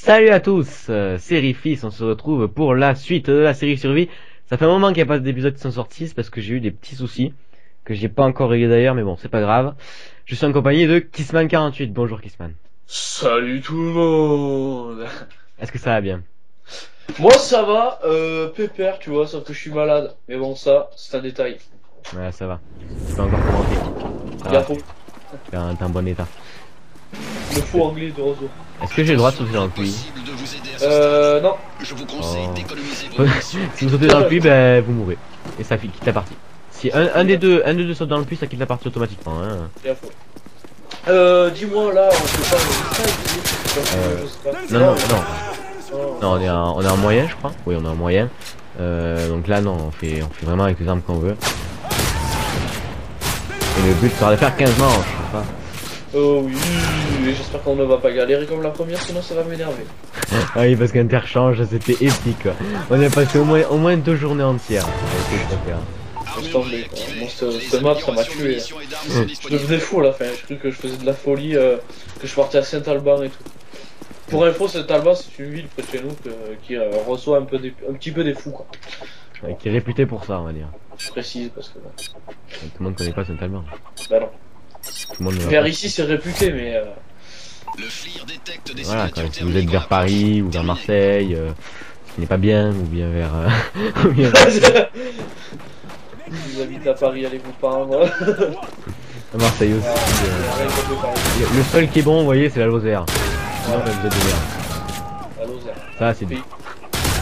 Salut à tous, c'est Riffis, on se retrouve pour la suite de la série Survie. Ça fait un moment qu'il n'y a pas d'épisodes qui sont sortis, c'est parce que j'ai eu des petits soucis, que j'ai pas encore réglé d'ailleurs, mais bon, c'est pas grave. Je suis en compagnie de Kissman48, bonjour Kissman. Salut tout le monde. Est-ce que ça va bien? Moi ça va, pépère tu vois, sauf que je suis malade. Mais bon ça, c'est un détail. Ouais, ça va, tu peux encore commenter. Ça va, Bientôt. t'es en bon état. Le faux anglais de Roseau. Est-ce que j'ai le droit de sauter dans le puits? Non. Je vous conseille d'économiser Oh. Si vous sautez dans le puits, ben vous mourrez. Et ça quitte la partie. Si un des deux saute dans le puits, ça quitte la partie automatiquement. Hein. Bien faux. Dis-moi là, on peut pas je sais pas. Non. Oh. Non, on est en moyen, je crois. Oui, on est en moyen. Donc là, non, on fait vraiment avec les armes qu'on veut. Et le but sera de faire 15 manches, je sais pas. Oh oui, et j'espère qu'on ne va pas galérer comme la première, sinon ça va m'énerver. Ah oui, parce qu'Interchange, c'était épique, quoi. On a passé au moins 2 journées entières. Laisse tomber, quoi. Bon, cette map, ça m'a tué. Je devenais fou à la fin, j'ai cru que je faisais de la folie, que je partais à Saint-Alban et tout. Pour info, Saint-Alban, c'est une ville près de chez nous qui reçoit un petit peu des fous, quoi. Qui est réputé pour ça, on va dire. Je précise, parce que... Tout le monde connaît pas Saint-Alban. Bah non. Tout le monde ne Vers ici, c'est réputé, mais... Le FLIR détecte des Voilà, signatures si vous êtes vers Paris ou vers Marseille, ce qui n'est pas bien, ou bien vers... ou bien... Vous habitez à Paris, allez vous pendre. à Marseille aussi. Le seul qui est bon, vous voyez, c'est la Lozère. Sinon, vous êtes de merde. La Lozère. Ça, c'est Pays. bien.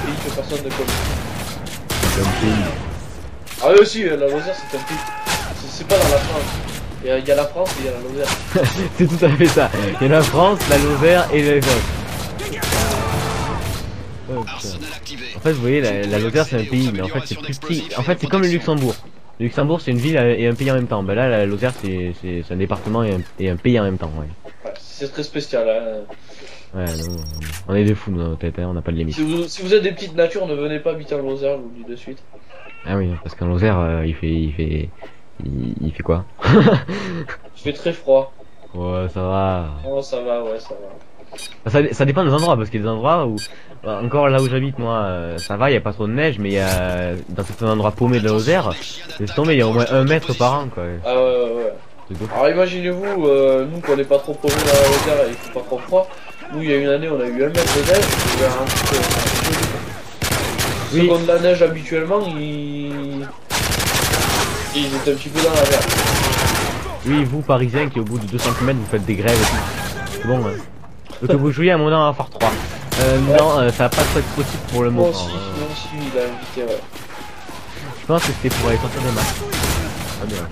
Pays que personne ne connaît. Comme pays. Ah oui aussi, la Lozère c'est un pays. C'est pas dans la France. Il y a la France et il y a la Lozère. C'est tout à fait ça. Il y a la France, la Lozère et les autres. Oh, putain. Arsenal activé. En fait, vous voyez, la Lozère c'est un pays, mais en fait c'est plus petit. En fait, c'est comme le Luxembourg. Le Luxembourg c'est une ville et un pays en même temps. Ben là, la Lozère c'est un département et un pays en même temps. Ouais. Ouais, c'est très spécial. Hein. Ouais, non, on est des fous dans notre tête, hein, on n'a pas de limite. Si vous êtes des petites natures, ne venez pas habiter en Lozère, je vous le dis de suite. Ah oui, parce qu'en Lozère, il fait quoi? Il fait très froid. Ouais, ça va. Oh ça va, ouais ça va. Ça dépend des endroits, parce qu'il y a des endroits où, encore là où j'habite moi, ça va, il y a pas trop de neige, mais il y a, dans certains endroits paumés de la Lozère, laisse tomber, il y a au moins 1 mètre par an, quoi. Ah ouais. Alors imaginez-vous, nous qu'on n'est pas trop proche de la Lozère et il fait pas trop froid. Nous il y a une année on a eu 1 mètre de neige, il y a un petit peu... Oui. Seconde la neige habituellement, ils étaient un petit peu dans la merde. Oui, vous, Parisiens, qui au bout de 2 cm vous faites des grèves et tout. C'est bon, hein. Donc que vous jouiez à mon nom à Fort 3. Non, ça va pas trop être possible pour le moment. Moi aussi, il a invité, ouais. Je pense que c'était pour aller sortir des matchs. Ah bien.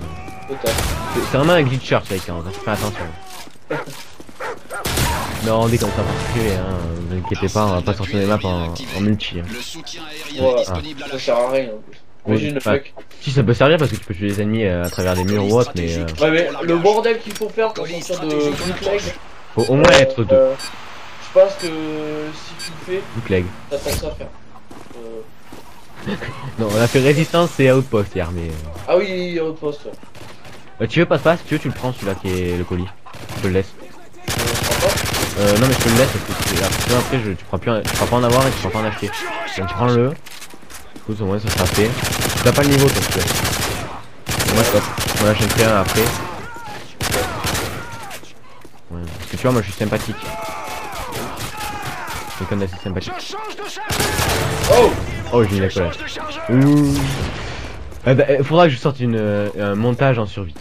Peut-être. C'est vraiment un glitcher, ça, avec hein, fais attention. Non, on déconne, ça va pas privé, hein. Ne vous inquiétez pas, on va pas sortir des maps en multi. Hein. Le soutien aérien Voilà. disponible à Ça la sert à rien en plus. Imagine le fuck. Si ça peut servir parce que tu peux tuer les ennemis à travers des murs ou autre, mais Ouais, mais le bordel qu'il faut faire pour sortir de bootleg, faut au moins être deux. je pense que si tu le fais, Bootleg. t'as pas que ça à faire. Non, on a fait résistance et outpost hier, mais. Ah oui, outpost. Ouais. Bah, tu veux pas, si tu veux, tu le prends celui-là qui est le colis. Je te le laisse. Je crois pas. Non, mais je te le laisse parce que après, tu pourras pas en avoir et tu pourras pas en acheter. Donc, tu prends le. Écoute, au moins ça sera fait. Tu n'as pas le niveau, toi, tu vois. Moi, je achèterai un après. Ouais, parce que tu vois, moi, je suis sympathique. Quelqu'un d'assez sympathique. Oh! Oh, j'ai mis la colère. Ouh. Faudra que je sorte un montage en survie.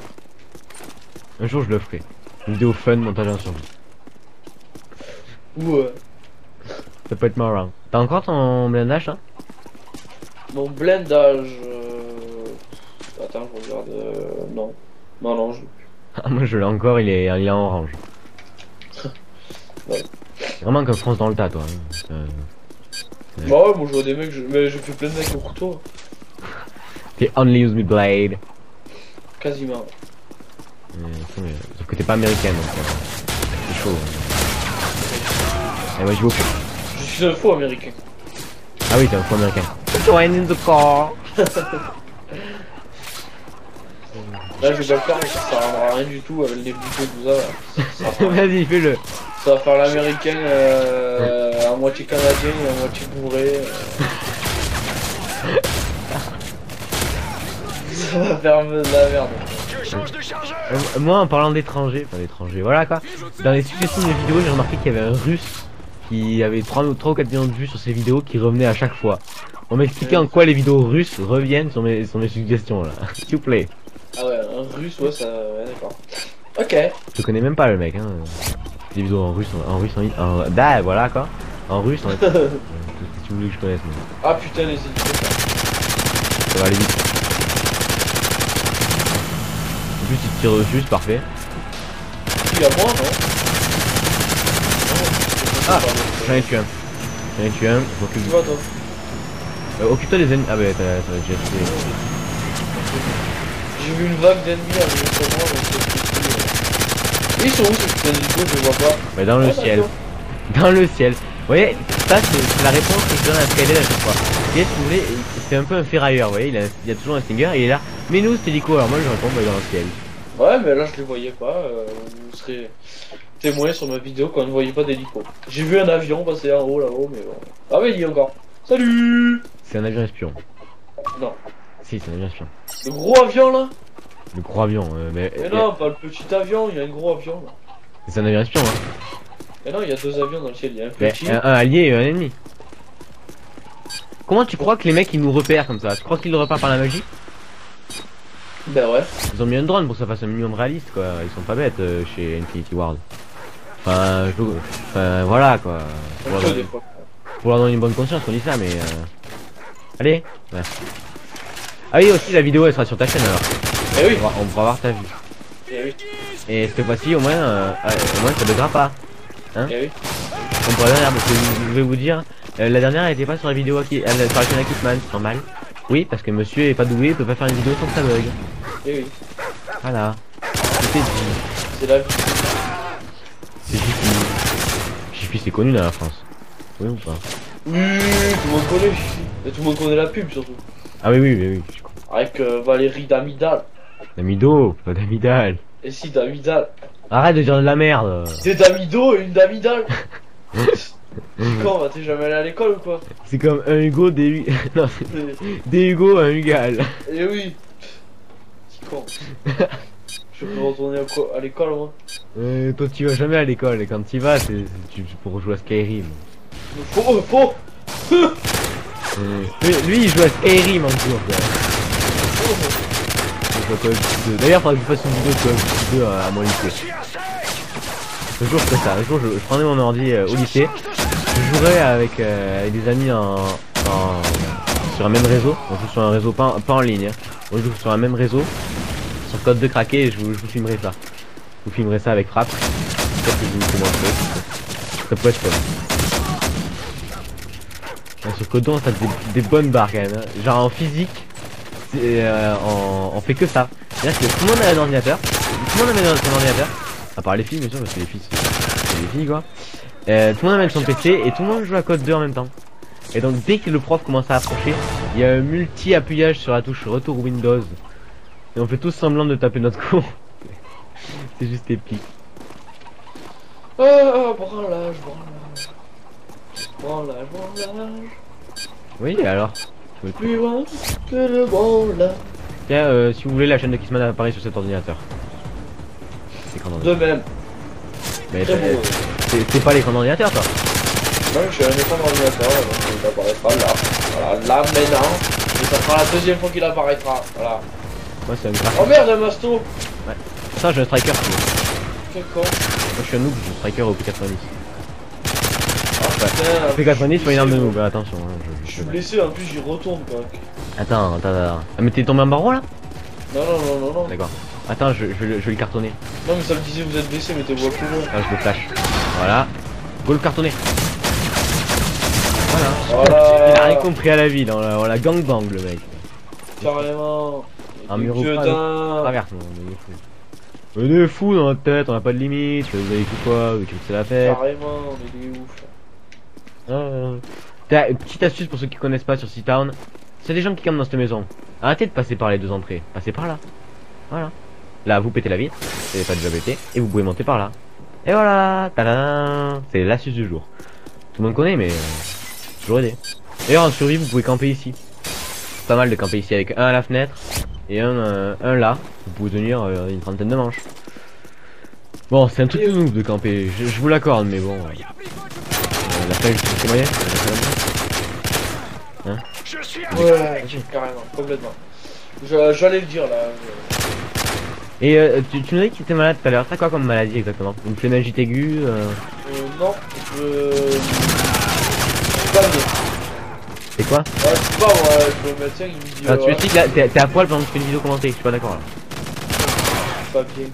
Un jour, je le ferai. Une vidéo fun, montage en survie. Ouais. Ça peut être marrant. T'as encore ton blindage, hein? Mon blindage. Attends, je regarde. Non. Non, je. Ah, moi, je l'ai encore, il est en orange. Ouais. Vraiment comme France dans le tas, toi. Hein. Bah ouais, moi je vois des mecs, mais je fais plein de mecs au couteau. T'es only use me blade. Quasiment. Sauf que t'es pas américain, donc c'est chaud. Et moi, j'y vais au fond. Je suis un faux américain. Ah oui, t'es un faux américain. Join in the car. Là, je vais le faire, mais ça sert à rien du tout avec les boutons tout ça. Vas-y, fais-le. Ça va faire l'américain à moitié canadien et à moitié bourré. Ça va faire de la merde. Moi, en parlant d'étrangers, enfin d'étrangers, voilà quoi. Dans les suggestions de vidéos, j'ai remarqué qu'il y avait un russe qui avait 3 ou 4 millions de vues sur ses vidéos qui revenait à chaque fois. On m'expliquait en quoi les vidéos russes reviennent sur mes suggestions là. S'il vous plaît. Ah ouais, un russe, ouais, ça. Ouais, d'accord. Ok. Je connais même pas le mec, hein. Des vidéos en russe, bah voilà quoi. En russe, en fait. Si tu voulais que je connaisse, mais Ah putain, les éditeurs. ça va aller vite. En plus, il tire dessus, c'est parfait. Il y a moi, non? Ah, j'en ai tué un. J'en ai tué un, je Tu m'occupe. vois, toi? Occupe-toi des ennemis. Ah bah t'as déjà tué. J'ai vu une vague d'ennemis arriver sur moi, donc c'est ils sont où ces putains d'hélicos, je les vois pas. Bah dans le Ah, ciel. d'accord. Dans le ciel. Vous voyez, ça c'est la réponse que je donne à Skyler à chaque fois. Et si vous voulez, c'est un peu un ferrailleur, vous voyez, il y a toujours un stinger, il est là. Mais nous, c'est hélico, alors moi je réponds, bah dans le ciel. Ouais, mais là je les voyais pas, vous serez témoin sur ma vidéo quand on ne voyait pas d'hélico. J'ai vu un avion passer en haut là-haut, mais bon. Ah mais il y a encore. Salut. C'est un avion espion. Non. Si, c'est un avion espion. Le gros avion là. Le gros avion, mais Non, pas le petit avion, il y a un gros avion là. c'est un avion espion, hein. Mais non, il y a deux avions dans le ciel, il y a un Mais petit. un allié et un ennemi. Comment tu crois que les mecs ils nous repèrent comme ça? Tu crois qu'ils le repèrent par la magie? Ben ouais. Ils ont mis un drone pour que ça fasse un minimum réaliste quoi, ils sont pas bêtes chez Infinity Ward. Enfin, voilà quoi. Pour leur donner une bonne conscience on dit ça mais allez, ouais. Ah oui aussi la vidéo elle sera sur ta chaîne alors. Eh oui. On pourra voir ta vue. Eh oui. Et cette fois-ci au moins ça buggera pas. Hein? Eh oui. Comme pour la dernière, parce que je vais vous dire, la dernière elle était pas sur la vidéo sur la chaîne Akitman, c'est normal. Oui, parce que monsieur est pas doué, il peut pas faire une vidéo sans que ça bug. Eh oui. Voilà. C'est C'est la vie. C'est Jiffy. Jiffy c'est connu dans la France. Oui ou pas? Oui, tout le monde connaît. Et tout le monde connaît la pub surtout. Ah oui. Avec Valérie Damidal. D'Amido, pas d'Amidal. Et si Damidal. Arrête de dire de la merde. Des Damido et une Damidal. Quand t'es jamais allé à l'école ou quoi? C'est comme un Hugo, des non, des Hugo, un Hugal. Eh oui. C'est con. Je peux retourner à l'école moi. Toi tu vas jamais à l'école et quand tu y vas c'est pour jouer à Skyrim. Faux. Lui il joue à Skyrim en cours quoi. D'ailleurs faudrait que je fasse une vidéo de Call of Duty 2 à mon lycée. Un jour je ferai ça, un jour je prendrai mon ordi au lycée, je jouerai avec des amis sur un même réseau, on joue sur un réseau pas en ligne, hein. On joue sur un même réseau, sur code de craquer et je vous filmerai ça. Je vous filmerai ça avec Frappe, peut-être que je vous filmerai un peu, ça peut être fun. Sur Codon ça fait des bonnes barres quand même, hein. Genre en physique, on fait que ça. C'est-à-dire que tout le monde a un ordinateur, tout le monde a son ordinateur, à part les filles bien sûr parce que les filles c'est les filles quoi. Tout le monde amène son PC et tout le monde joue à Code 2 en même temps. Et donc dès que le prof commence à approcher, il y a un multi-appuyage sur la touche retour Windows. Et on fait tous semblant de taper notre cours. C'est juste épique. Branlage. Oui alors. Plus loin que le branlage. Tiens, si vous voulez la chaîne de Kissman apparaît sur cet ordinateur. Écran De même. Mais Très beau. c'est pas l'écran d'ordinateur toi. Non, je suis un écran d'ordinateur, donc il apparaîtra là. Voilà, là maintenant. Et ça sera la deuxième fois qu'il apparaîtra. Voilà. Moi c'est un graphique. Oh merde, un masto. Ouais. Ça j'ai un striker. Quel con. Moi je suis un noob, j'ai un striker au P90. Ah putain. P90 sur une arme de noob, attention. Hein, Je suis blessé, en plus j'y retourne quoi. Attends. Ah mais t'es tombé en barreau là? Non. D'accord. Attends, je vais le cartonner. Non mais ça me disait vous êtes blessé, mettez-vous à plus loin. Ah je le flash. Voilà. Go le cartonner. Voilà. Voilà. Il a rien compris à la vie dans la gangbang le mec. Carrément. Un mur au Putain. traverse, on est fou. On est fou dans notre tête, on a pas de limite, vous avez tout quoi, vous c'est la fête. Carrément, mais il est ouf. T'as une petite astuce pour ceux qui connaissent pas sur Seatown. C'est des gens qui campent dans cette maison. Arrêtez de passer par les deux entrées, passez par là. Voilà. Là vous pétez la vitre, c'est pas déjà pété, et vous pouvez monter par là. Et voilà, tadam. C'est l'astuce du jour. tout le monde connaît, mais toujours aidé. D'ailleurs, en survie, vous pouvez camper ici. C'est pas mal de camper ici avec un à la fenêtre et un là. Vous pouvez tenir une trentaine de manches. Bon, c'est un truc de noob de camper, je vous l'accorde, mais bon. La pêche, c'est moyen. Hein? Ouais, carrément, complètement. J'allais le dire là. Et tu nous as dit que tu étais malade tout à l'heure. T'as quoi comme maladie exactement? Une phéningite aiguë Non, je suis pas bien. C'est quoi? Ouais, je sais pas, moi, le médecin il me dit. Ah, tu expliques là, t'es à poil pendant que tu fais une vidéo commentée, je suis pas d'accord là. Je suis pas bien.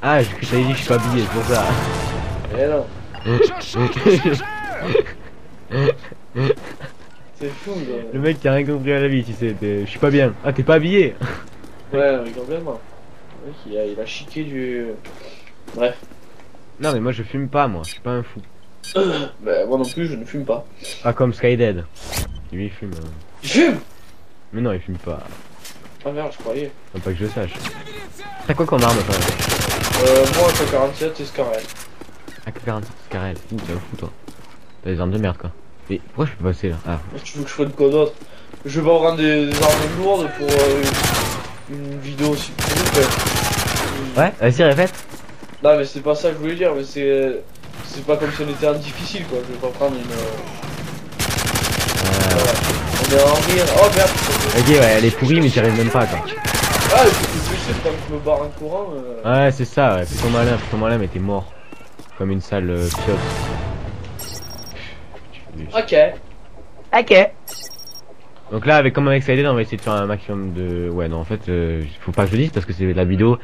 Ah, j'ai cru que t'avais dit que je suis pas habillé, c'est pour ça. Eh non. C'est fou, là. Le mec qui a rien compris à la vie, tu sais, je suis pas bien. Ah, t'es pas habillé? Ouais, mais complètement. Le mec, il a chiqué du. Bref. Non, mais moi je fume pas, moi, je suis pas un fou. Bah, moi non plus, je ne fume pas. Pas comme Skydead. Lui il fume. Tu fumes? Mais non, il fume pas. Ah merde, je croyais. Faut pas que je le sache. T'as quoi comme arme toi? Moi, AK-47 c'est Scarel. AK-47 Scarel. Ouh, t'es un fou toi. T'as des armes de merde quoi. Et pourquoi je peux passer là? Ah. Tu veux que je fasse quoi d'autre? Je vais pas prendre des armes lourdes pour une vidéo aussi courte. Ouais, vas-y, répète. Non, mais c'est pas ça que je voulais dire, mais c'est pas comme si on était en difficile quoi. Je vais pas prendre une. Voilà. On est en rire. Oh merde! Ok, ouais, elle est pourrie, mais t'y arrives même pas quoi. Ah, je sais quand je me barre en courant. Ouais, c'est ça, ouais. Fais ton malin, mais t'es mort. Comme une sale piote. Ok. Ok. Donc là, comme avec Skydead, on va essayer de faire un maximum de... Ouais, non, en fait, faut pas que je le dise parce que c'est la vidéo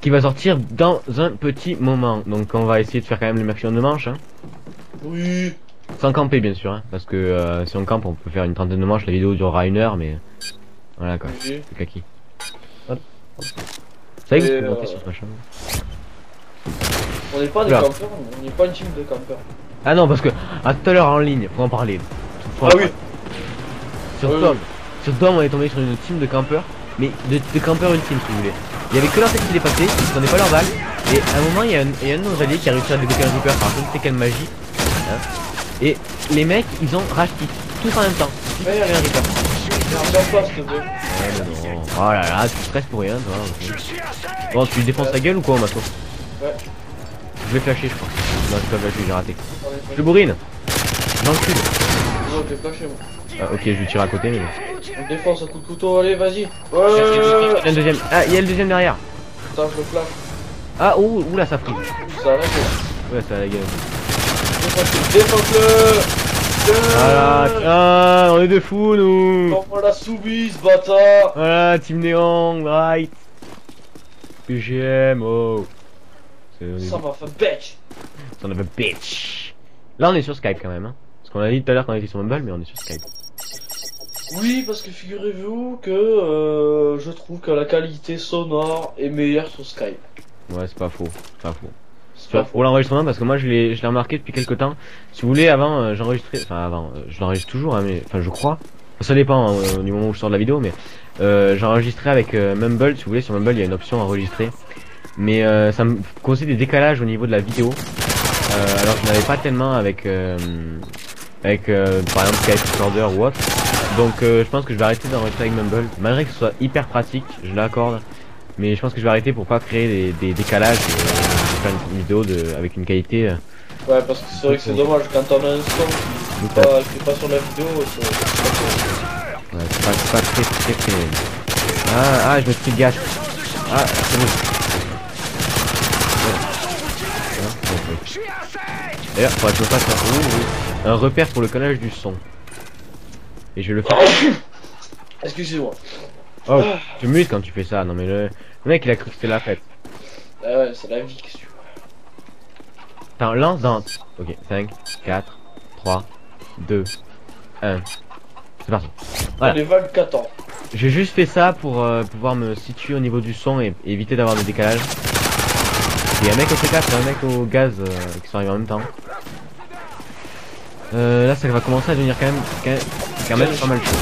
qui va sortir dans un petit moment. Donc on va essayer de faire quand même le maximum de manches, hein. Oui. Sans camper, bien sûr, hein. Parce que si on campe, on peut faire une trentaine de manches. La vidéo durera 1 heure, mais... Voilà, quoi. Oui. C'est kaki. Hop. Ça y est, Et, vous pouvez monter sur ce machin. On n'est pas des Là. campeurs, on n'est pas une team de campeurs. Ah non, parce que à tout à l'heure en ligne, faut en parler. Ah oui. Sur Oui, Dom. Sur Dom, on est tombé sur une team de campeurs, mais de campeurs ultimes si vous voulez. Il y avait que leur tête qui dépassait, ils prenaient pas leur balle, et à un moment il y a un de nos alliés qui a réussi à débloquer un Reaper par je ne sais quelle magie. Hein. Et les mecs, ils ont rashkit tous en même temps. Tous Ouais, sur un Reaper. Viens pas, s'il te plaît. Ouais, mais non. Oh là là, tu stresses pour rien, toi. Ok. Bon, tu lui défonces ta gueule ou quoi, Mato? Ouais. Je vais flasher, je crois. Non, je peux pas flasher, j'ai raté. Allez, Je le bourrine. Dans le cul. Non, t'es pas chez moi. Ah, ok, je lui tire à côté, mais bon. On défonce un coup de couteau, allez, vas-y. Il y a un deuxième. Ah, il y a le deuxième derrière. Attends, je le flash. Ah, ouh là, ça frise. Ça a la Ouais, ça a la gueule. Défonce-le. Voilà, ah, on est de fous, nous. Prends-moi la soubise, bâtard. Voilà, Team Néon, right. PGM, oh. Ça m'a fait bitch. Son of a bitch. Là, on est sur Skype quand même, hein. Parce qu'on a dit tout à l'heure qu'on était sur Mumble, mais on est sur Skype. Oui, parce que figurez-vous que je trouve que la qualité sonore est meilleure sur Skype. Ouais, c'est pas faux, c'est pas faux. C'est pas faux. Pour l'enregistrement, parce que moi je l'ai remarqué depuis quelques temps. Si vous voulez, avant j'enregistrais, enfin avant, je l'enregistre toujours, hein, mais enfin je crois. Ça dépend hein, du moment où je sors de la vidéo, mais j'enregistrais avec Mumble. Si vous voulez, sur Mumble il y a une option enregistrer, mais ça me causait des décalages au niveau de la vidéo. Alors je n'avais pas tellement avec par exemple Skype Recorder ou autre. Donc je pense que je vais arrêter d'enregistrer avec Mumble, malgré que ce soit hyper pratique, je l'accorde. Mais je pense que je vais arrêter pour pas créer des décalages. Faire une vidéo avec une qualité. Ouais, parce que c'est vrai que c'est dommage quand on a un son qui est pas sur la vidéo. Ouais, c'est pas très. Ah, je me suis gâché. Ah, c'est bon. D'ailleurs, faudrait que je me fasse un repère pour le collage du son. Et je vais le faire. Excusez-moi. Oh, tu m'uses quand tu fais ça. Non mais le mec il a cru que c'était la fête. Ah ouais, c'est la vie que tu vois. Attends, lance dans... Ok, 5, 4, 3, 2, 1. C'est parti. Voilà. Les vagues 14. J'ai juste fait ça pour pouvoir me situer au niveau du son et éviter d'avoir des décalages. Il y a un mec au C4 et un mec au gaz qui sont arrivés en même temps. Là ça va commencer à devenir quand même pas mal chaud.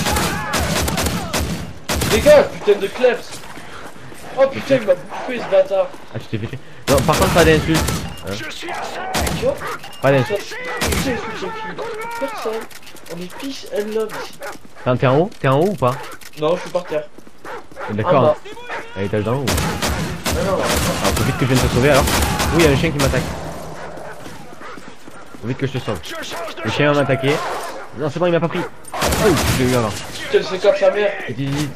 Dégage, putain de kleps. Oh putain, il m'a bouffé ce bâtard. Ah tu t'es fait tuer. Non par contre pas d'insultes. Hein. tu vois. Pas d'insult. Personne. On est peace and love ici. T'es en haut? T'es en haut ou pas? Non, je suis par terre. En D'accord. bas. À l'étage d'en haut. Non, non, non. Alors faut vite que je vienne te sauver alors. Oui, il y a un chien qui m'attaque. Faut vite que je te sauve. Le chien va m'attaquer. Non, c'est bon, il m'a pas pris. Oh, je l'ai eu avant. Putain, c'est comme sa mère. Et vite.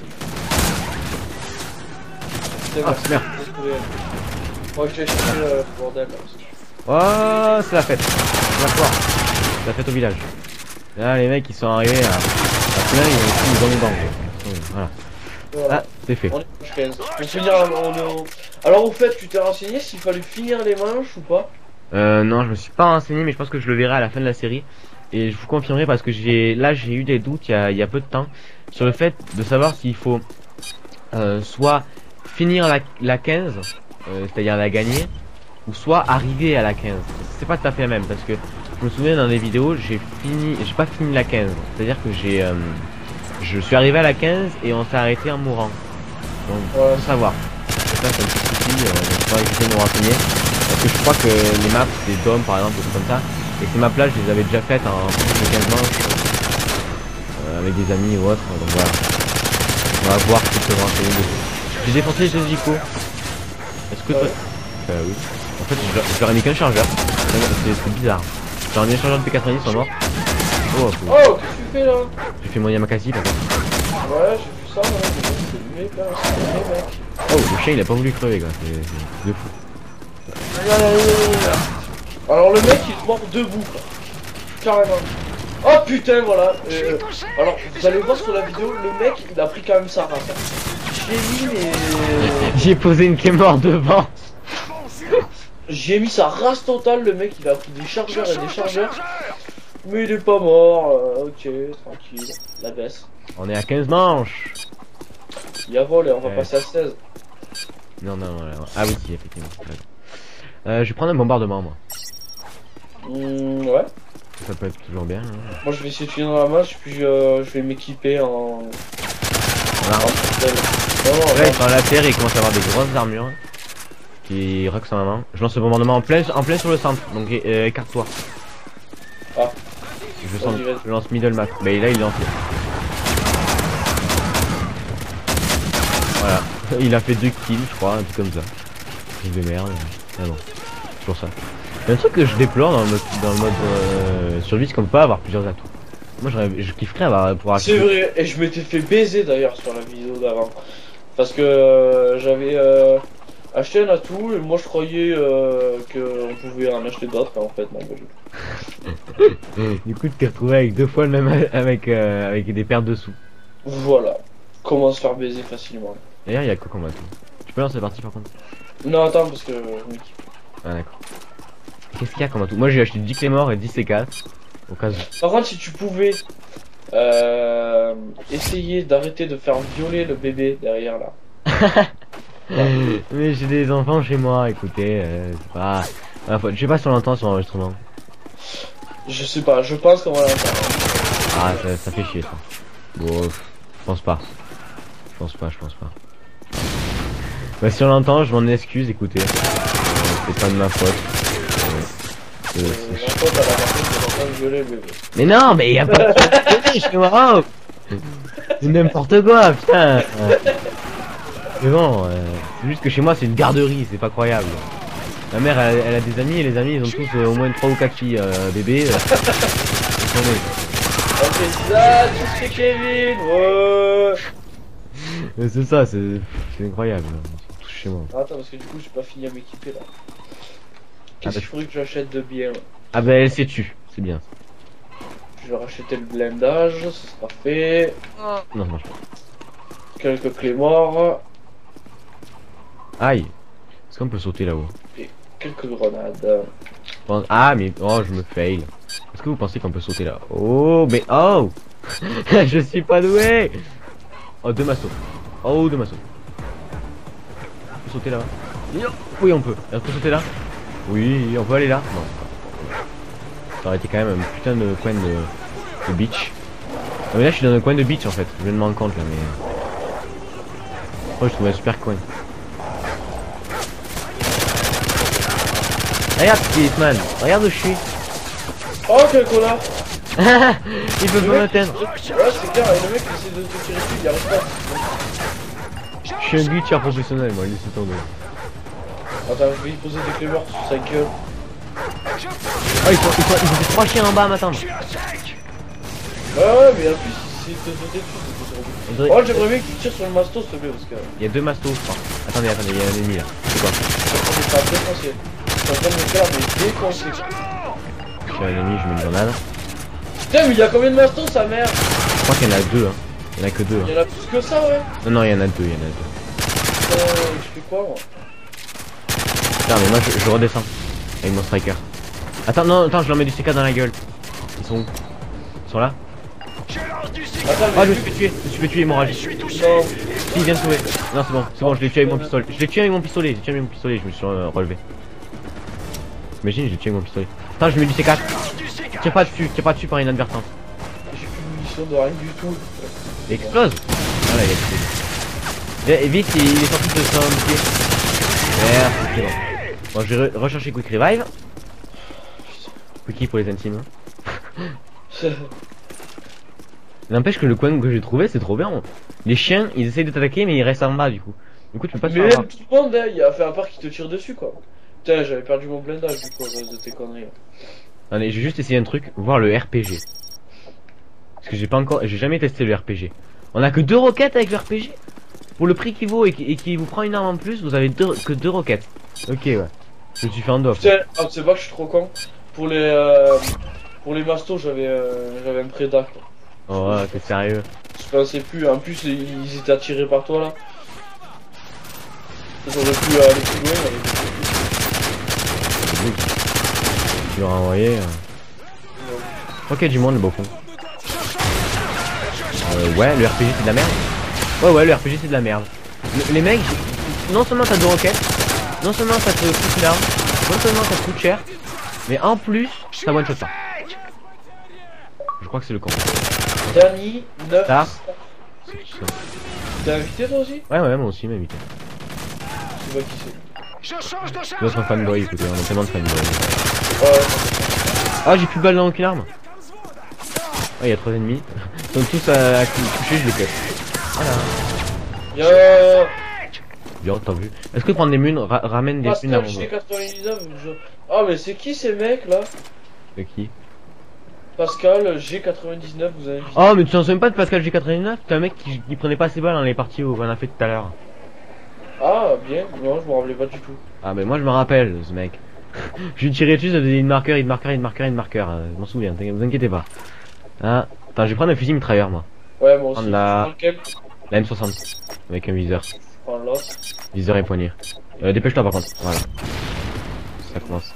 Putain, Ah, merde. Moi, je vais chercher le bordel là. Oh, c'est la fête. C'est la foire. C'est la fête au village. Là, les mecs, ils sont arrivés à plein, ils ont les dents. Voilà. Voilà. Ah, c'est fait. On est page 15. Pour finir, alors au fait, tu t'es renseigné s'il fallait finir les manches ou pas? Non, je me suis pas renseigné, mais je pense que je le verrai à la fin de la série. Et je vous confirmerai parce que j'ai eu des doutes il y a peu de temps sur le fait de savoir s'il faut soit finir la 15, c'est-à-dire la gagner, ou soit arriver à la 15. C'est pas tout à fait la même parce que je me souviens dans des vidéos, j'ai pas fini la 15. C'est-à-dire que je suis arrivé à la 15 et on s'est arrêté en mourant. Donc, Ouais. faut savoir. Ça, c'est un petit souci, il faudra essayer de nous renseigner. Parce que je crois que les maps, des DOM par exemple, des trucs comme ça, et ces maps là, je les avais déjà faites en plus de 15 manches, avec des amis ou autre, donc voilà. On va voir si je peux me renseigner dessus. J'ai défoncé les Jessico. Est-ce que toi... oui. En fait, je leur ai mis qu'un chargeur. C'est bizarre. Je leur ai mis un chargeur de P90, ils sont morts. Oh, Oh, qu'est-ce que tu fais là? j'ai fait mon Yamakasi là. Ouais, j'ai vu ça, ouais. C'est le mec là, c'est le mec. Oh, le chien il a pas voulu crever quoi, c'est de fou. Alors le mec il se mord debout quoi. Carrément. Oh putain voilà. Alors vous allez voir sur la vidéo, le mec il a pris quand même sa race. J'ai mis mais... J'ai posé une Claymore devant. J'ai mis sa race totale, le mec il a pris des chargeurs et des chargeurs. Mais il est pas mort, ok, tranquille, la baisse. On est à 15 manches. Il y a vol et on va Ouais. passer à 16. Non, voilà. Ah oui, si, effectivement. Je vais prendre un bombardement moi. Ouais. Ça peut être toujours bien. Hein. Moi je vais essayer de finir la match puis je vais m'équiper en... Voilà. Non, non, Là, ils sont à la terre et ils commencent à avoir des grosses armures. Qui rock sa maman. Je lance le bombardement en plein sur le centre. Donc écarte-toi. Ah. Je lance middle map. Mais là il lance. Voilà. Il a fait 2 kills je crois, un truc comme ça. Truc de merde. Ah bon. Toujours ça. Il y a un truc que je déplore dans le mode survie, c'est qu'on peut pas avoir plusieurs atouts. Moi je kifferais pouvoir acheter. C'est vrai, et je m'étais fait baiser d'ailleurs sur la vidéo d'avant. Parce que j'avais acheté un atout et moi je croyais qu'on pouvait en acheter d'autres et en fait non. Du coup tu t'es retrouvé avec 2 fois le même avec des pertes de sous. Voilà, comment se faire baiser facilement. D'ailleurs il y a quoi comme atout? Tu peux lancer partie par contre? Non attends parce que je m'équipe. Ah d'accord. Qu'est-ce qu'il y a comme atout? Moi j'ai acheté 10 Claymore et 10 C4 au cas où. Par contre si tu pouvais essayer d'arrêter de faire violer le bébé derrière là. Mais j'ai des enfants chez moi, écoutez, c'est pas... je sais pas si on l'entend sur l'enregistrement. Je sais pas, je pense qu'on va l'entendre. Ah, ça fait chier ça. Bon, je pense pas. Je pense pas. Bah si on l'entend, je m'en excuse, écoutez. C'est pas de ma faute. La faute à la personne qui est en train de violer le bébé. Mais non, mais y a pas de bébé chez moi. C'est n'importe quoi, putain. Mais bon, c'est juste que chez moi c'est une garderie, c'est pas croyable. Ma mère elle a des amis et les amis ils ont tous au moins 3 ou 4 filles bébés. Ok, ça, tu sais Kevin, ouais. C'est ça, c'est incroyable. Tout chez moi. Attends, parce que du coup j'ai pas fini à m'équiper là. Qu'est-ce bah, qu'il faudrait que j'achète de bien? Ah bah elle s'est tue, c'est bien. Je vais racheter le blindage, ce sera fait. Non, ça marche pas. Quelques clés morts, Aïe. Est-ce qu'on peut sauter là-haut? quelques grenades. Ah mais oh je me fail. Est-ce que vous pensez qu'on peut sauter là? Oh mais oh. Je suis pas doué. Oh 2 massos. Oh 2 massos. On peut sauter là-bas? Oui on peut. On peut sauter là? Oui on peut aller là? Non. Ça aurait été quand même un putain de coin de beach. Non mais là je suis dans un coin de beach en fait. Je viens de me rendre compte là mais... Oh je trouve un super coin. Regarde Hitman, regarde où je suis. Oh quel connard. Il peut pas m'atteindre. Ouais c'est clair, et le mec qui essaie de te tirer dessus, il y arrive pas. Je suis un glitcher professionnel moi, laissez tomber. Attends, je vais y poser des clémeurs sur sa gueule. Oh ils ont 3 chiens en bas à m'attendre. Ouais mais en plus il essaie de te sauter dessus. Oh j'aimerais bien que tu tires sur le masto s'il te plaît parce que... Il y a 2 mastos je crois. Attendez, il y a un ennemi là. C'est quoi? Ça va défoncer. Je suis en train de me faire mais défoncer. Je suis un ennemi, je mets une grenade. Putain mais il y a combien de mastos sa mère? Je crois qu'il y en a 2 hein. Il y en a que 2 Il y en a plus que ça ouais. Non, il y en a 2, Je fais quoi moi? Putain, mais moi je redescends avec mon striker. Attends, non, attends, je leur mets du CK dans la gueule. Ils sont où? Ils sont là? Attends, Oh, je me suis fait tuer, hémorragie. Non. Si, il vient de sauver. Non, c'est bon, je l'ai tué avec mon pistolet. Je l'ai tué avec mon pistolet, je me suis relevé. Imagine, je l'ai tué avec mon pistolet. Attends, je mets du C4. Tire pas dessus par inadvertance. J'ai plus de munitions de rien du tout. Il explose. Voilà, il explose. Et vite, il est sorti de son pied. Merde, c'est bon. Bon, je vais rechercher Quick Revive. Quickie pour les intimes. N'empêche que le coin que j'ai trouvé, c'est trop bien. Les chiens, ils essayent de t'attaquer, mais ils restent en bas du coup. Du coup, tu peux pas te Mais faire même tout le monde, hein, il y a fait un part qui te tire dessus quoi. Putain, j'avais perdu mon blindage du coup à cause de tes conneries. Allez, je vais juste essayer un truc, voir le RPG. Parce que j'ai jamais testé le RPG. On a que 2 roquettes avec le RPG. Pour le prix qu'il vaut et qui vous prend une arme en plus, vous avez que 2 roquettes. Ok, ouais. Je me suis fait un doff. Putain, ah, tu sais pas que je suis trop con. Pour les mastos, j'avais un prédat quoi. Oh ouais, t'es sérieux. Je pensais plus, en plus ils étaient attirés par toi là. J'aurais pu aller plus loin avec Tu l'auras envoyé. Ok, du monde le beau fond. Ouais, le RPG c'est de la merde. Ouais, le RPG c'est de la merde. Les mecs, non seulement t'as 2 roquettes, non seulement ça te coûte une arme, non seulement ça te coûte cher, mais en plus, ça one shot pas. Je crois que c'est le con. Danny, 9. Tard. T'es invité toi aussi? Ouais, moi aussi, m'invité. Je sais pas qui c'est. D'autres fanboy, écoutez, on a tellement de fanboy. Ouais. Ah, j'ai plus de balles dans aucune arme. Ah, il y a 3 ennemis. Ils sont tous à toucher, je les cut. Voilà. Yo. Bien, t'as vu. Est-ce que prendre des munes ramène des munes à Pascal mon G99. Ah, mais c'est qui ces mecs là? De qui? Pascal G99, vous avez invité. Oh, mais tu t'en souviens pas de Pascal G89? C'est un mec qui prenait pas ses balles dans les parties où on a fait tout à l'heure. Ah, bien. Non, je me rappelais pas du tout. Ah, mais moi je me rappelle, ce mec. Je lui tirais dessus, ça faisait une marqueur. Je m'en souviens, vous inquiétez pas. Ah, attends, je vais prendre un fusil mitrailleur, moi. Ouais, moi aussi. Prendre la Lequel? M60. Avec un viseur. Je prends l'autre. Viseur et poignée. Dépêche-toi par contre. Voilà. Ça commence.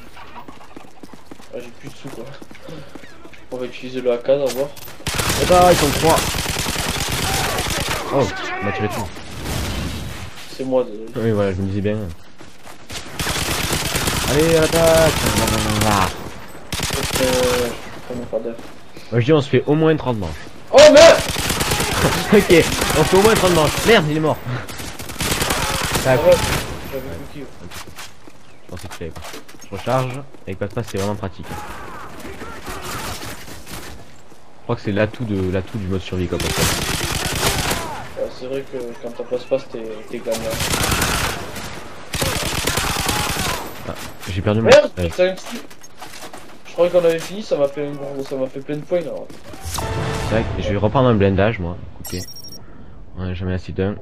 Ah, j'ai plus de sous quoi. On va utiliser le AK d'abord. Et bah, ils sont 3. Oh, on m'a tiré dessus. C'est moi, désolé. Oui, voilà, je me disais bien. Allez, à l'attaque. Pas d'œuf. Moi je dis on se fait au moins 30 manches. Oh merde. Ok, on fait au moins 30 manches. Merde, il est mort. Ah Tac. ouais, j'avais cookie. Je pensais que tu l'avais pas. Je recharge. Avec passe-passe, c'est vraiment pratique. Je crois que c'est l'atout du mode survie comme ça. Ouais, c'est vrai que quand t'as passe-passe, t'es gagnant. Ah, j'ai perdu mon... Merde, t'as un petit... Je croyais qu'on avait fini, ça m'a fait plein de points là. C'est vrai que je vais reprendre un blindage moi, écoutez. On a jamais assez d'un.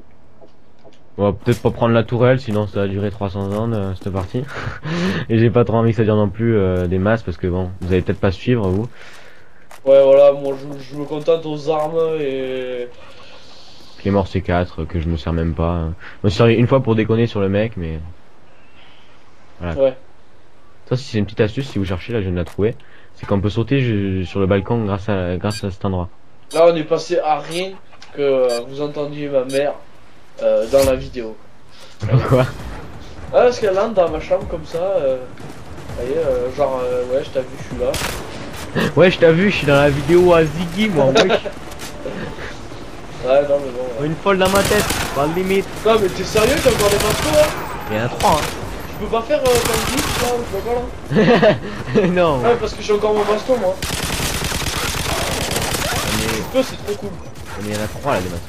On va peut-être pas prendre la tourelle, sinon ça va durer 300 ans cette partie. Et j'ai pas trop envie que ça dure non plus des masses parce que bon, vous allez peut-être pas suivre vous. Ouais voilà, moi je me contente aux armes et... Clémor C4 que je me sers même pas. Je me suis servi une fois pour déconner sur le mec mais... Voilà. Ouais. Ça c'est une petite astuce si vous cherchez, là je viens de la trouver. C'est qu'on peut sauter sur le balcon grâce à cet endroit. Là on est passé à rien que vous entendiez ma mère dans la vidéo. Quoi? Ah parce qu'elle entre dans ma chambre comme ça, vous voyez, genre ouais je t'ai vu, je suis là. Ouais je t'ai vu, je suis dans la vidéo à Ziggy moi, wesh. Ouais non mais bon. Ouais. Une folle dans ma tête, pas de limite. Non mais t'es sérieux, t'as encore des masques là? Il y en a 3 hein. peux pas faire comme dit là, ou tu vois pas là? Non. Ouais, parce que j'ai encore mon baston moi. Mais Tu peux, c'est trop cool. il y en a 3 là des massos.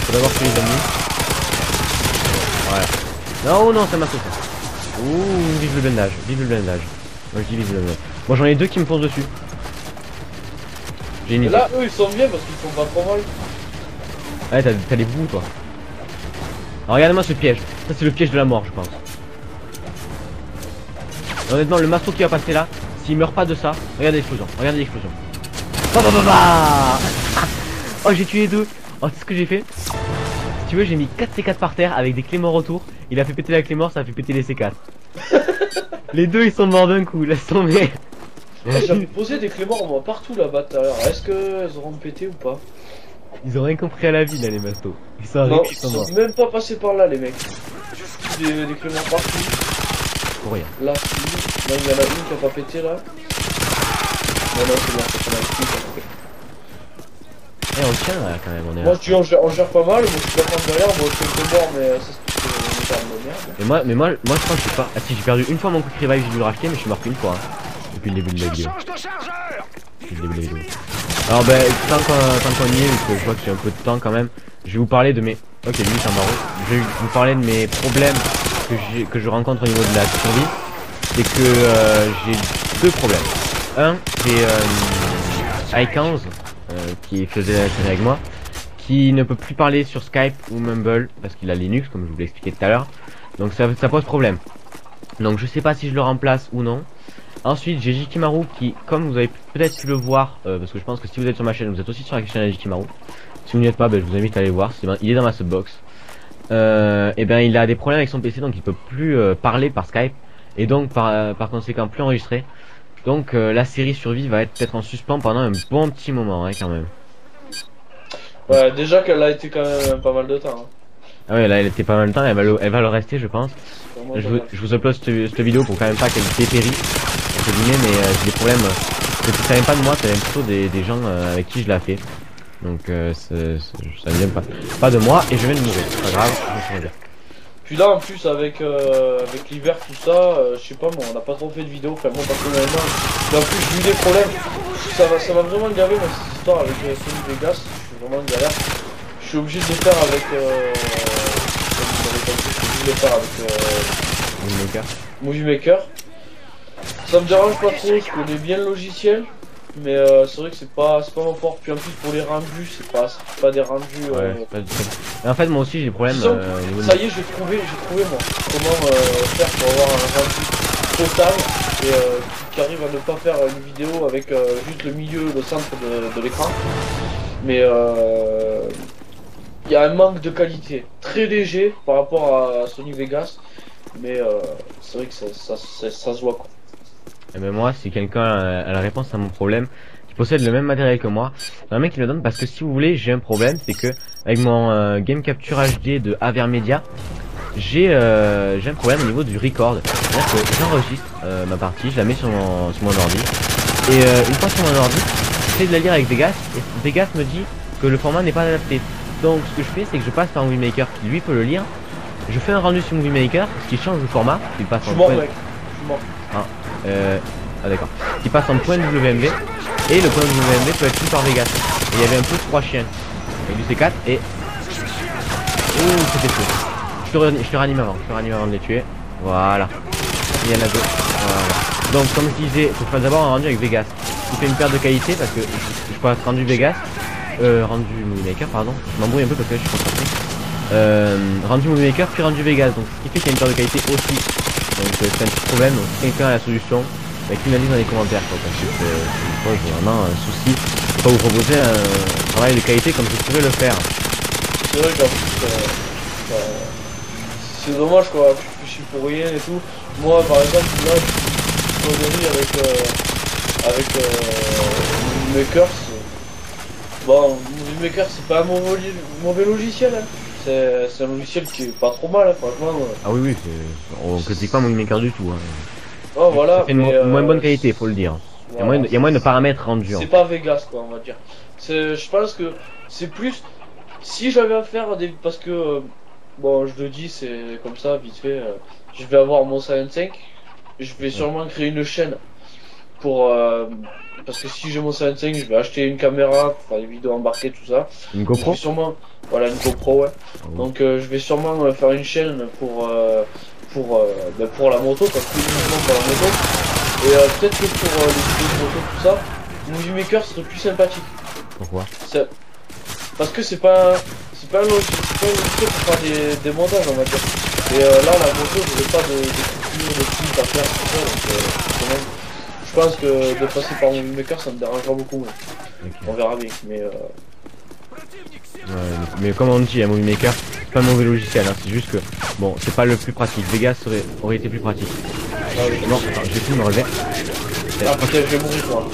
Faut d'abord tuer les ennemis. Voilà. Non, non, c'est un masso ça. Ouh, vive le blindage, vive le blindage. Moi je dis vive le blindage. Moi j'en ai 2 qui me foncent dessus. J'ai une Et idée. là, eux ils sont bien parce qu'ils font pas trop mal. Ouais, t'as des bouts toi. Alors regarde-moi ce piège. Ça c'est le piège de la mort je pense. Et honnêtement le masso qui va passer là, s'il meurt pas de ça, regardez l'explosion, regardez l'explosion. Bah, bah, bah, bah. Oh j'ai tué 2. Oh c'est ce que j'ai fait. Si tu veux j'ai mis 4 C4 par terre avec des clés morts autour. Il a fait péter la clé mort, ça a fait péter les C4. Les deux ils sont morts d'un coup, laisse tomber. J'avais posé des clés morts moi partout là-bas tout à l'heure. Est-ce qu'elles auront pété ou pas? Ils ont rien compris à la vie là les mastos. Ils sont Non, arrivés, ils ils sont morts. sont même pas passés par là les mecs. Des clés morts partout. Pour rien. Là, si. Là, il y en a une qui a pas pété là. Non, non, c'est bon, c'est pas mal. Eh on tient là quand même, on est Moi là. je dis on gère pas mal, moi je suis pas prendre derrière, moi je fais le mort mais ça c'est parce que on est pas de merde. Mais moi je crois que je suis pas. Ah si j'ai perdu une fois mon quick revive, j'ai dû le racheter mais je suis mort qu'une fois. Hein. Depuis le début de la vidéo. Depuis le début de la vidéo. Alors ben tant qu'on y est, parce que je vois que j'ai un peu de temps quand même, je vais vous parler de mes. Ok lui c'est un barreau. Je vais vous parler de mes problèmes que je rencontre au niveau de la survie. C'est que j'ai 2 problèmes. Un, c'est I15 qui faisait la série avec moi, qui ne peut plus parler sur Skype ou Mumble parce qu'il a Linux comme je vous l'ai expliqué tout à l'heure. Donc ça pose problème. Donc je sais pas si je le remplace ou non. Ensuite j'ai Jikimaru qui, comme vous avez peut-être pu le voir, parce que je pense que si vous êtes sur ma chaîne, vous êtes aussi sur la chaîne de Jikimaru. Si vous n'y êtes pas, ben, je vous invite à aller voir, il est dans ma subbox. Et ben il a des problèmes avec son PC donc il peut plus parler par Skype et donc par conséquent plus enregistrer. Donc la série survie va être peut-être en suspens pendant un bon petit moment hein, quand même. Ouais, déjà qu'elle a été quand même pas mal de temps. Hein. Ah ouais là elle était pas mal de temps, elle va le rester je pense. Vraiment pas mal. Je vous upload cette vidéo pour quand même pas qu'elle dépérit entre guillemets, mais j'ai des problèmes ça vient pas de moi, ça vient plutôt des gens avec qui je l'ai fait. Donc ça ne vient pas de moi et je viens de mourir, c'est pas grave, je me bien. Puis là en plus avec l'hiver tout ça, je sais pas moi on a pas trop fait de vidéos, enfin moi personnellement, mais en plus j'ai eu des problèmes, ça va vraiment me gaver moi cette histoire avec Sony Vegas, je suis vraiment en galère, je suis obligé de les faire avec Movie Maker. Ça me dérange pas trop, je connais bien le logiciel, mais c'est vrai que c'est pas mon fort. Puis en plus pour les rendus, c'est pas des rendus. Mais en fait moi aussi j'ai des problèmes. Ça y est, j'ai trouvé moi comment faire pour avoir un rendu total et qui arrive à ne pas faire une vidéo avec juste le milieu, le centre de l'écran. Mais il y a un manque de qualité très léger par rapport à Sony Vegas, mais c'est vrai que ça se voit quoi. Et ben moi, si quelqu'un a la réponse à mon problème, qui possède le même matériel que moi, c'est un mec qui me le donne parce que si vous voulez, j'ai un problème, c'est que avec mon Game Capture HD de Avermedia, j'ai un problème au niveau du record. C'est-à-dire que j'enregistre ma partie, je la mets sur mon ordi, et une fois sur mon ordi, j'essaie de la lire avec Vegas, et Vegas me dit que le format n'est pas adapté. Donc ce que je fais, c'est que je passe par Movie Maker qui lui peut le lire, je fais un rendu sur Movie Maker, ce qui change le format, il passe en point... Ah d'accord. Qui passe en point WMV et le point WMV peut être lu par Vegas. Et il y avait un peu 3 chiens. Avec du C4 et... Ouh c'était chaud. Je te réanime avant de les tuer. Voilà. Il y en a 2. Voilà. Donc comme je disais, faut faire d'abord un rendu avec Vegas. Il fait une perte de qualité parce que je passe rendu Vegas. Rendu Movie Maker pardon. Je m'embrouille un peu parce que je suis concentré. Rendu Movie Maker puis rendu Vegas. Donc ce qui fait qu'il y a une perte de qualité aussi. Donc c'est un petit problème, donc si quelqu'un a la solution, bah, qu'il me la dise dans les commentaires quoi, parce que j'ai vraiment un souci de pas vous proposer un travail de qualité comme je pourrais le faire. C'est vrai qu'en plus c'est dommage quoi, je suis pour rien et tout. Moi par exemple là je suis avec Movie Maker. Bon, Movie Maker c'est pas un mauvais logiciel hein. C'est un logiciel qui est pas trop mal, hein, franchement. Ah oui, on critique pas Movie Maker du tout. Hein. Oh voilà. Ça fait une moins bonne qualité, faut le dire. Il y a moyen de paramètres rendus. C'est pas Vegas quoi, on va dire. Je pense que c'est plus Si j'avais à faire des... Parce que, bon, je le dis, c'est comme ça, vite fait, je vais avoir mon Silent 5, je vais sûrement créer une chaîne pour... parce que si j'ai mon Silent 5, je vais acheter une caméra pour faire des vidéos embarquées, tout ça. Une Je GoPro? vais sûrement... Voilà, une GoPro, ouais. Oh. Donc je vais sûrement faire une chaîne pour la moto, parce que uniquement pour la moto. Et peut-être que pour les vidéos de moto, tout ça, Movie Maker serait plus sympathique. Pourquoi? Parce que c'est pas un logiciel pour faire des montages, on va dire. Et là, la moto, je n'ai pas de coupure, de clips à faire, tout ça, donc quand même, je pense que de passer par Movie Maker, ça me dérangera beaucoup. Ouais. Ok. On verra bien, mais Ouais, mais comme on dit, un Movie Maker, c'est pas un mauvais logiciel, hein, c'est juste que, bon, c'est pas le plus pratique. Vegas aurait été plus pratique. Non, attends, je vais plus me relever. ah putain, je vais mourir toi.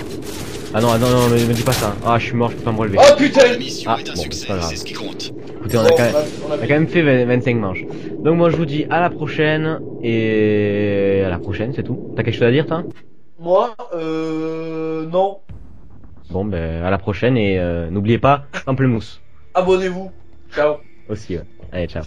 Ah non, non, me dis pas ça. Ah, je suis mort, je peux pas me relever. Oh putain. La mission Ah, est un bon, succès, c'est pas grave. c'est ce qui compte. Écoutez, on a Bon, quand même fait 25 manches. Donc moi je vous dis à la prochaine, et à la prochaine, c'est tout. T'as quelque chose à dire, toi? Moi, non. Bon, ben, à la prochaine, et n'oubliez pas, pamplemousse. Abonnez-vous. Ciao. Aussi, ouais. Allez, ciao.